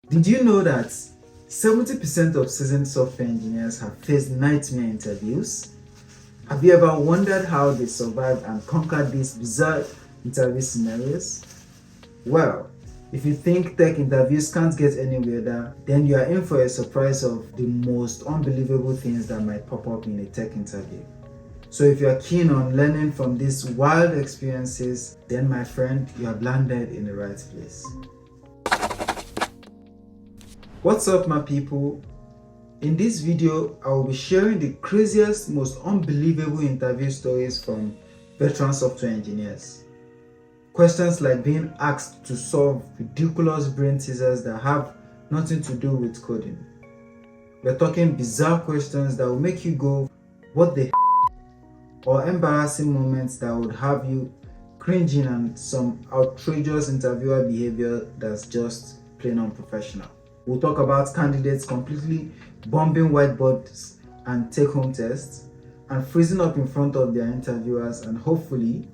Did you know that 70% of seasoned software engineers have faced nightmare interviews? Have you ever wondered how they survived and conquered these bizarre interview scenarios? Well, if you think tech interviews can't get any weirder, then you are in for a surprise of the most unbelievable things that might pop up in a tech interview. So if you are keen on learning from these wild experiences, then my friend, you have landed in the right place. What's up my people? In this video, I will be sharing the craziest, most unbelievable interview stories from veteran software engineers. Questions like being asked to solve ridiculous brain teasers that have nothing to do with coding. We're talking bizarre questions that will make you go, what the or embarrassing moments that would have you cringing, and some outrageous interviewer behavior that's just plain unprofessional. We'll talk about candidates completely bombing whiteboards and take-home tests and freezing up in front of their interviewers, and hopefully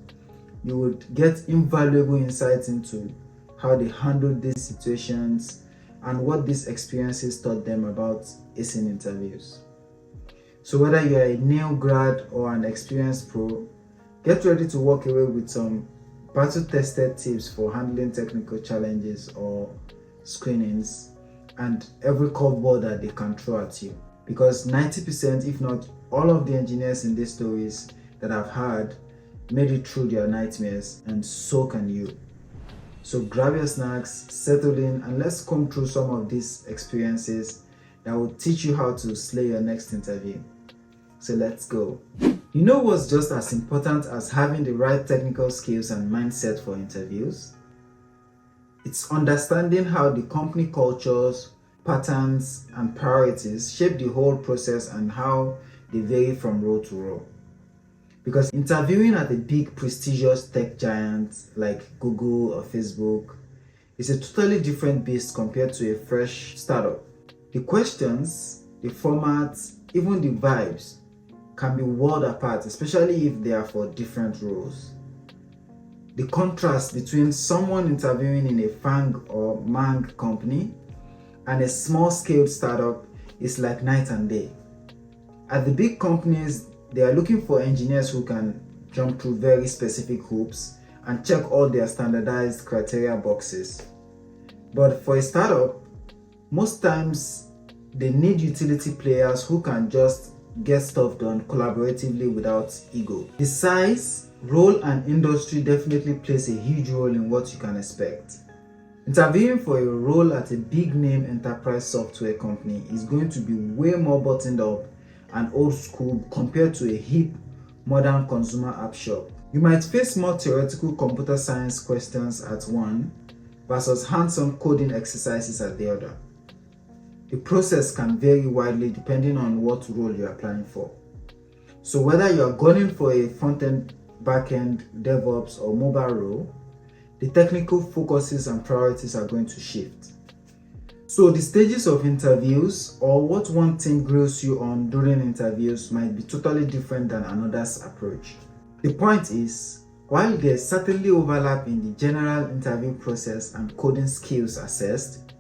you would get invaluable insights into how they handled these situations and what these experiences taught them about acing interviews. So whether you're a new grad or an experienced pro, get ready to walk away with some battle-tested tips for handling technical challenges or screenings and every curveball that they can throw at you. Because 90%, if not all of the engineers in these stories that I've heard made it through their nightmares, and so can you. So grab your snacks, settle in, and let's comb through some of these experiences that will teach you how to slay your next interview. So let's go. You know what's just as important as having the right technical skills and mindset for interviews? It's understanding how the company cultures, patterns, and priorities shape the whole process and how they vary from role to role. Because interviewing at a big prestigious tech giant like Google or Facebook is a totally different beast compared to a fresh startup. The questions, the formats, even the vibes can be worlds apart, especially if they are for different roles. The contrast between someone interviewing in a FANG or MANG company and a small-scale startup is like night and day. At the big companies, they are looking for engineers who can jump through very specific hoops and check all their standardized criteria boxes. But for a startup, most times they need utility players who can just get stuff done collaboratively without ego. The size, role, and industry definitely plays a huge role in what you can expect. Interviewing for a role at a big name enterprise software company is going to be way more buttoned up and old school compared to a hip, modern consumer app shop. You might face more theoretical computer science questions at one versus hands-on coding exercises at the other. The process can vary widely depending on what role you're applying for. So whether you're gunning for a front-end, back-end, DevOps, or mobile role, the technical focuses and priorities are going to shift. So the stages of interviews, or what one team grills you on during interviews, might be totally different than another's approach. The point is, while there's certainly overlap in the general interview process and coding skills assessed,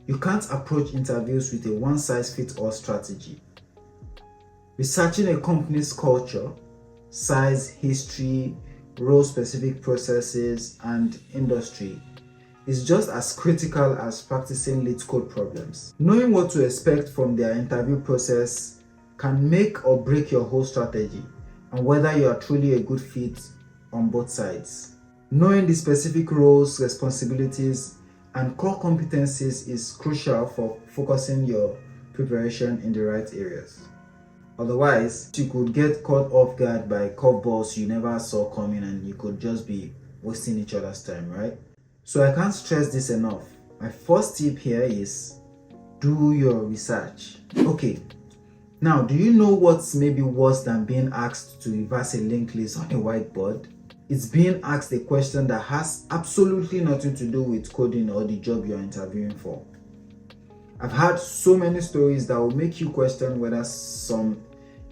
you can't approach interviews with a one-size-fits-all strategy. Researching a company's culture, size, history, role-specific processes, and industry is just as critical as practicing lead code problems. Knowing what to expect from their interview process can make or break your whole strategy and whether you are truly a good fit on both sides. Knowing the specific roles, responsibilities, and core competencies is crucial for focusing your preparation in the right areas. Otherwise, you could get caught off guard by curveballs you never saw coming, and you could just be wasting each other's time, right? So I can't stress this enough. My first tip here is do your research. Okay, now do you know what's maybe worse than being asked to reverse a linked list on a whiteboard? It's being asked a question that has absolutely nothing to do with coding or the job you're interviewing for. I've heard so many stories that will make you question whether some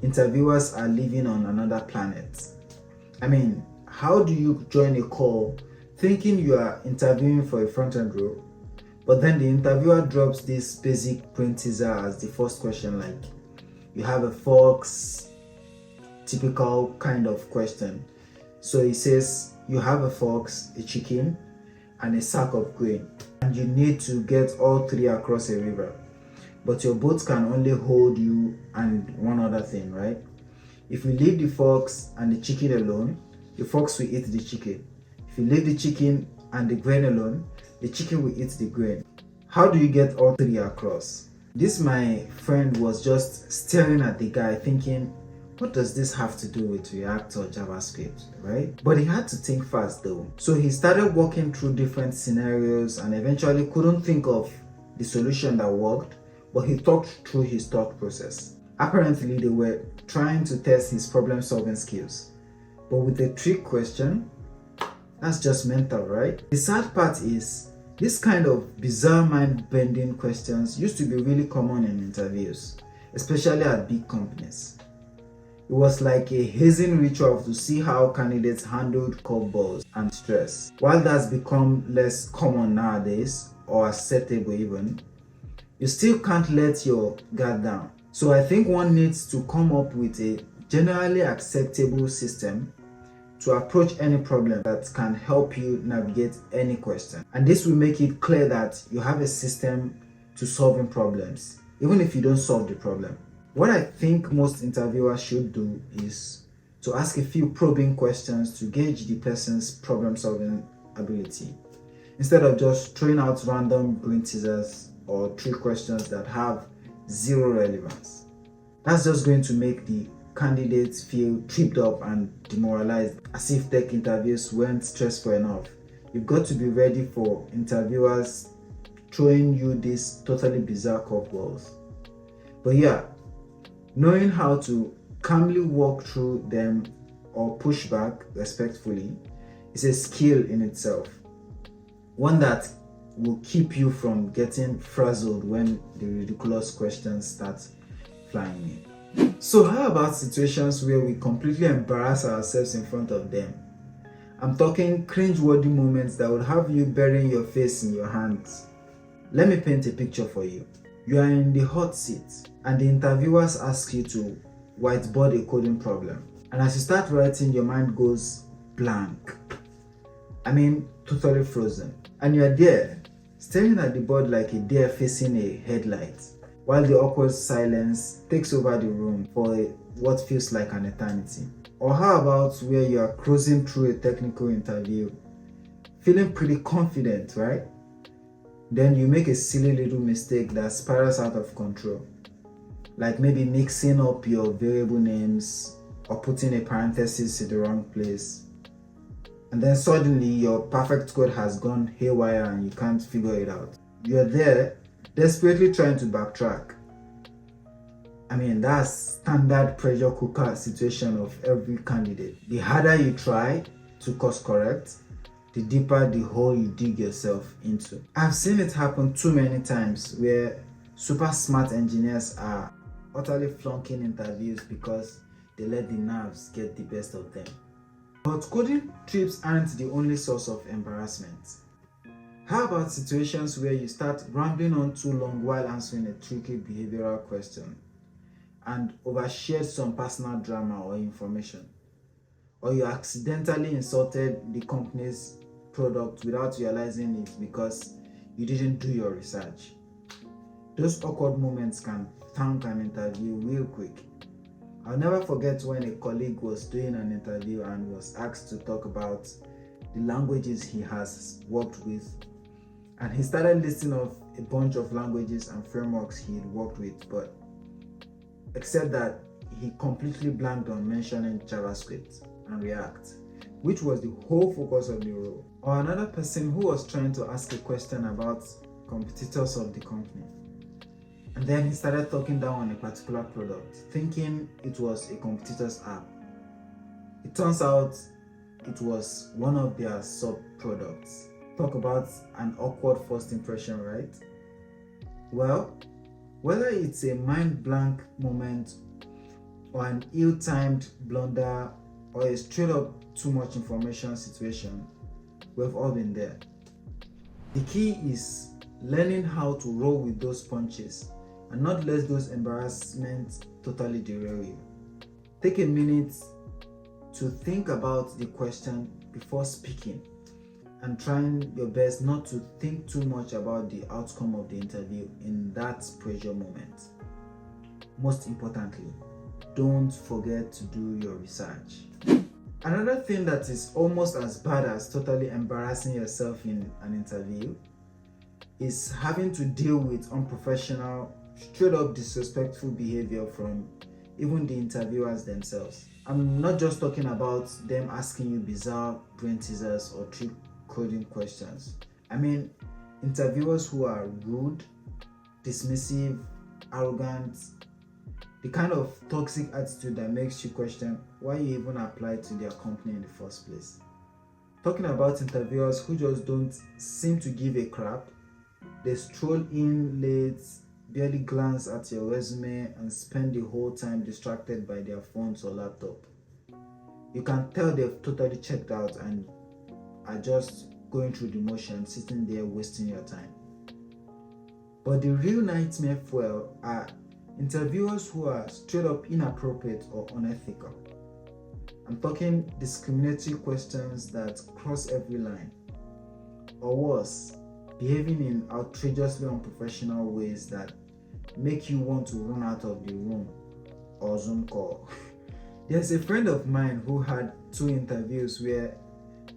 interviewers are living on another planet. I mean, how do you join a call thinking you are interviewing for a front-end role, But then the interviewer drops this basic brain teaser as the first question, like, you have a fox, typical kind of question. So he says, you have a fox, a chicken, and a sack of grain, and you need to get all three across a river. But your boat can only hold you and one other thing, right? If you leave the fox and the chicken alone, the fox will eat the chicken. If you leave the chicken and the grain alone, the chicken will eat the grain. How do you get all three across? This, my friend, was just staring at the guy thinking, what does this have to do with React or JavaScript, right? But he had to think fast though. So he started walking through different scenarios and eventually couldn't think of the solution that worked, but he talked through his thought process. Apparently they were trying to test his problem solving skills. But with a trick question, that's just mental, right? The sad part is, this kind of bizarre mind-bending questions used to be really common in interviews, especially at big companies. It was like a hazing ritual to see how candidates handled curveballs and stress. While that's become less common nowadays, or acceptable even, you still can't let your guard down. So I think one needs to come up with a generally acceptable system to approach any problem that can help you navigate any question. And this will make it clear that you have a system to solving problems, even if you don't solve the problem. What I think most interviewers should do is to ask a few probing questions to gauge the person's problem solving ability, instead of just throwing out random brain teasers or trick questions that have zero relevance. That's just going to make the candidates feel tripped up and demoralized, as if tech interviews weren't stressful enough. You've got to be ready for interviewers throwing you these totally bizarre curveballs. But yeah, knowing how to calmly walk through them or push back respectfully is a skill in itself. One that will keep you from getting frazzled when the ridiculous questions start flying in. So how about situations where we completely embarrass ourselves in front of them? I'm talking cringe-worthy moments that would have you burying your face in your hands. Let me paint a picture for you. You are in the hot seat and the interviewers ask you to whiteboard a coding problem. And as you start writing, your mind goes blank. Totally frozen. And you're there, staring at the board like a deer facing a headlight, while the awkward silence takes over the room for what feels like an eternity. Or how about where you are cruising through a technical interview, feeling pretty confident, right? Then you make a silly little mistake that spirals out of control, like maybe mixing up your variable names or putting a parenthesis in the wrong place. And then suddenly your perfect code has gone haywire and you can't figure it out. You're there desperately trying to backtrack. That's standard pressure cooker situation of every candidate. The harder you try to course correct, the deeper the hole you dig yourself into. I've seen it happen too many times where super smart engineers are utterly flunking interviews because they let the nerves get the best of them. But coding trips aren't the only source of embarrassment. How about situations where you start rambling on too long while answering a tricky behavioral question and overshared some personal drama or information? Or you accidentally insulted the company's product without realizing it because you didn't do your research. Those awkward moments can tank an interview real quick. I'll never forget when a colleague was doing an interview and was asked to talk about the languages he has worked with, and he started listing off a bunch of languages and frameworks he had worked with, but except that he completely blanked on mentioning JavaScript and React, which was the whole focus of the role. Or another person who was trying to ask a question about competitors of the company, and then he started talking down on a particular product, thinking it was a competitor's app. It turns out it was one of their sub-products. Talk about an awkward first impression, right? Well, whether it's a mind blank moment or an ill-timed blunder or a straight up too much information situation, we've all been there. The key is learning how to roll with those punches and not let those embarrassments totally derail you. Take a minute to think about the question before speaking and trying your best not to think too much about the outcome of the interview in that pressure moment. Most importantly, don't forget to do your research. Another thing that is almost as bad as totally embarrassing yourself in an interview is having to deal with unprofessional, straight up disrespectful behavior from even the interviewers themselves. I'm not just talking about them asking you bizarre brain teasers or trick coding questions. I mean, interviewers who are rude, dismissive, arrogant, the kind of toxic attitude that makes you question why you even applied to their company in the first place. Talking about interviewers who just don't seem to give a crap. They stroll in late, barely glance at your resume, and spend the whole time distracted by their phones or laptop. You can tell they've totally checked out and are just going through the motion, sitting there wasting your time. But the real nightmare fuel are interviewers who are straight up inappropriate or unethical. I'm talking discriminatory questions that cross every line, or worse, behaving in outrageously unprofessional ways that make you want to run out of the room or Zoom call. There's a friend of mine who had 2 interviews where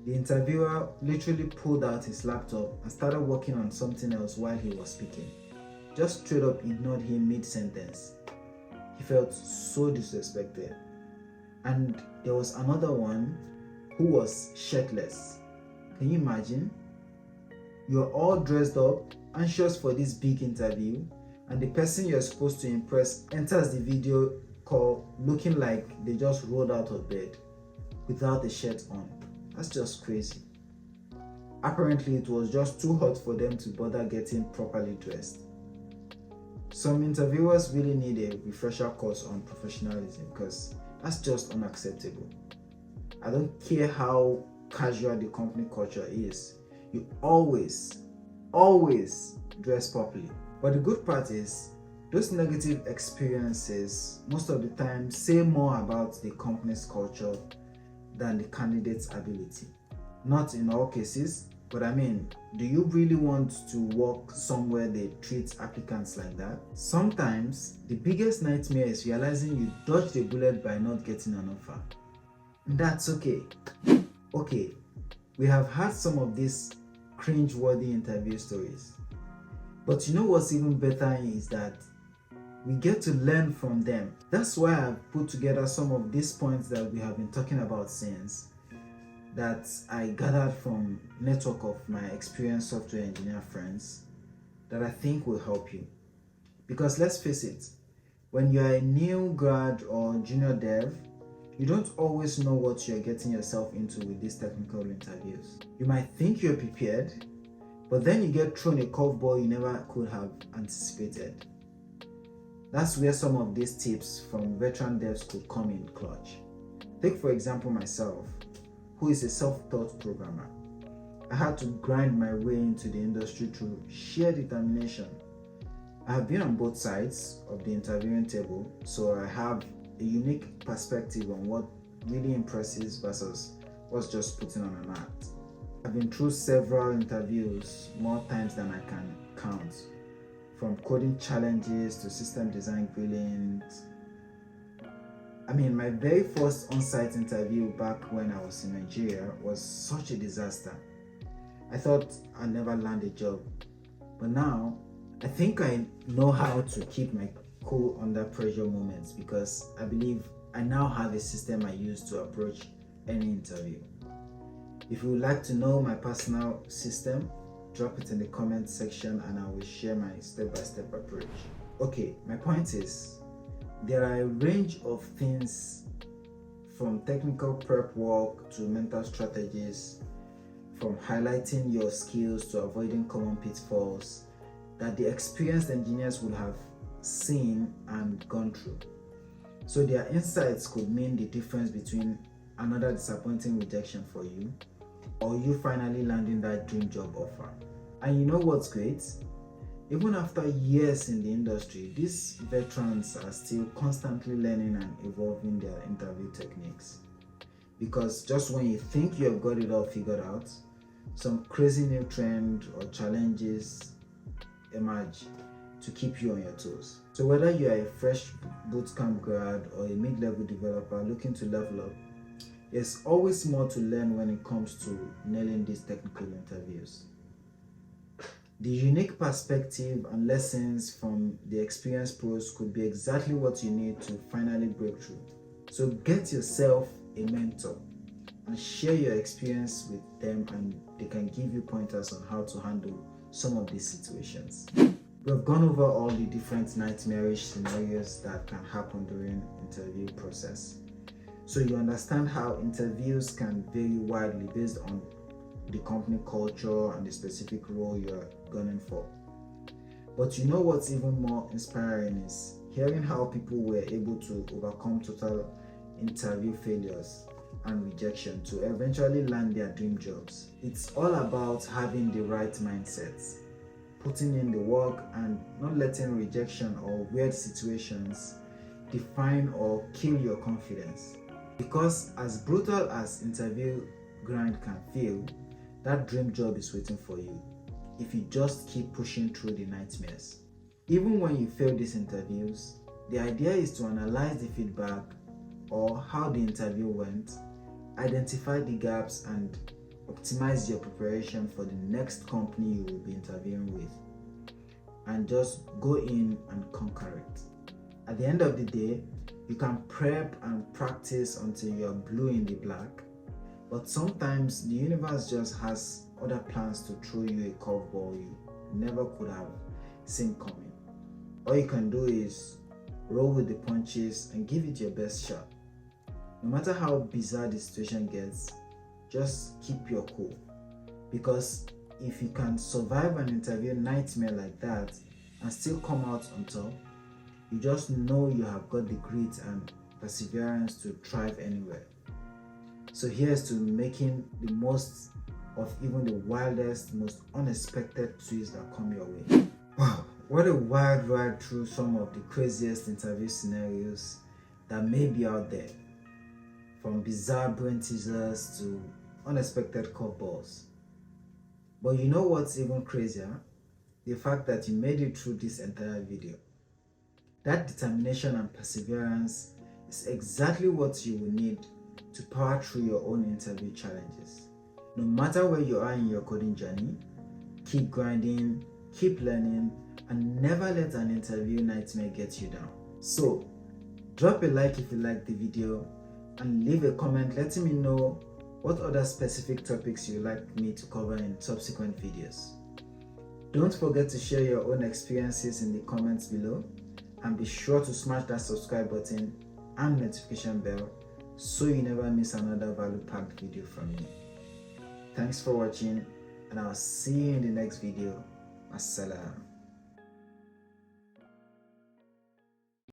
the interviewer literally pulled out his laptop and started working on something else while he was speaking. Just straight up ignored him mid-sentence. He felt so disrespected. And there was another one who was shirtless. Can you imagine? You're all dressed up, anxious for this big interview, and the person you're supposed to impress enters the video call looking like they just rolled out of bed without a shirt on. That's just crazy. Apparently, it was just too hot for them to bother getting properly dressed. Some interviewers really need a refresher course on professionalism because that's just unacceptable. I don't care how casual the company culture is. You always dress properly. But the good part is, those negative experiences most of the time say more about the company's culture than the candidate's ability. Not in all cases, but I mean, do you really want to work somewhere they treat applicants like that? Sometimes, the biggest nightmare is realizing you dodged a bullet by not getting an offer. And that's okay. Okay, we have had some of these cringe-worthy interview stories. But you know what's even better is that we get to learn from them. That's why I've put together some of these points that we have been talking about since, that I gathered from network of my experienced software engineer friends that I think will help you. Because let's face it, when you're a new grad or junior dev, you don't always know what you're getting yourself into with these technical interviews. You might think you're prepared, but then you get thrown a curveball you never could have anticipated. That's where some of these tips from veteran devs could come in clutch. Take for example myself, who is a self-taught programmer. I had to grind my way into the industry through sheer determination. I have been on both sides of the interviewing table, so I have a unique perspective on what really impresses versus what's just putting on an act. I've been through several interviews, more times than I can count, from coding challenges to system design grillings. I mean, my very first on-site interview back when I was in Nigeria was such a disaster. I thought I'd never land a job, but now I think I know how to keep my cool under pressure moments because I believe I now have a system I use to approach any interview. If you would like to know my personal system, drop it in the comment section and I will share my step-by-step approach. Okay, my point is, there are a range of things from technical prep work to mental strategies, from highlighting your skills to avoiding common pitfalls that the experienced engineers would have seen and gone through. So their insights could mean the difference between another disappointing rejection for you or you finally landing that dream job offer. And you know what's great? Even after years in the industry, these veterans are still constantly learning and evolving their interview techniques. Because just when you think you have got it all figured out, some crazy new trend or challenges emerge to keep you on your toes. So whether you are a fresh bootcamp grad or a mid-level developer looking to level up, there's always more to learn when it comes to nailing these technical interviews. The unique perspective and lessons from the experienced pros could be exactly what you need to finally break through. So get yourself a mentor and share your experience with them, and they can give you pointers on how to handle some of these situations. We've gone over all the different nightmarish scenarios that can happen during interview process. So you understand how interviews can vary widely based on the company culture and the specific role you're gunning for. But you know what's even more inspiring is hearing how people were able to overcome total interview failures and rejection to eventually land their dream jobs. It's all about having the right mindset, putting in the work, and not letting rejection or weird situations define or kill your confidence. Because as brutal as interview grind can feel, that dream job is waiting for you if you just keep pushing through the nightmares. Even when you fail these interviews, the idea is to analyze the feedback or how the interview went, identify the gaps, and optimize your preparation for the next company you will be interviewing with, and just go in and conquer it. At the end of the day, you can prep and practice until you're blue in the black, but sometimes the universe just has other plans to throw you a curveball you never could have seen coming. All you can do is roll with the punches and give it your best shot. No matter how bizarre the situation gets, just keep your cool. Because if you can survive an interview nightmare like that and still come out on top, you just know you have got the grit and perseverance to thrive anywhere. So here's to making the most of even the wildest, most unexpected twists that come your way. Wow, what a wild ride through some of the craziest interview scenarios that may be out there. From bizarre brain teasers to unexpected curveballs. But you know what's even crazier? The fact that you made it through this entire video. That determination and perseverance is exactly what you will need to power through your own interview challenges. No matter where you are in your coding journey, keep grinding, keep learning, and never let an interview nightmare get you down. So, drop a like if you liked the video, and leave a comment letting me know what other specific topics you'd like me to cover in subsequent videos. Don't forget to share your own experiences in the comments below, and be sure to smash that subscribe button and notification bell so you never miss another value-packed video from me. Thanks for watching, and I'll see you in the next video. Assalam.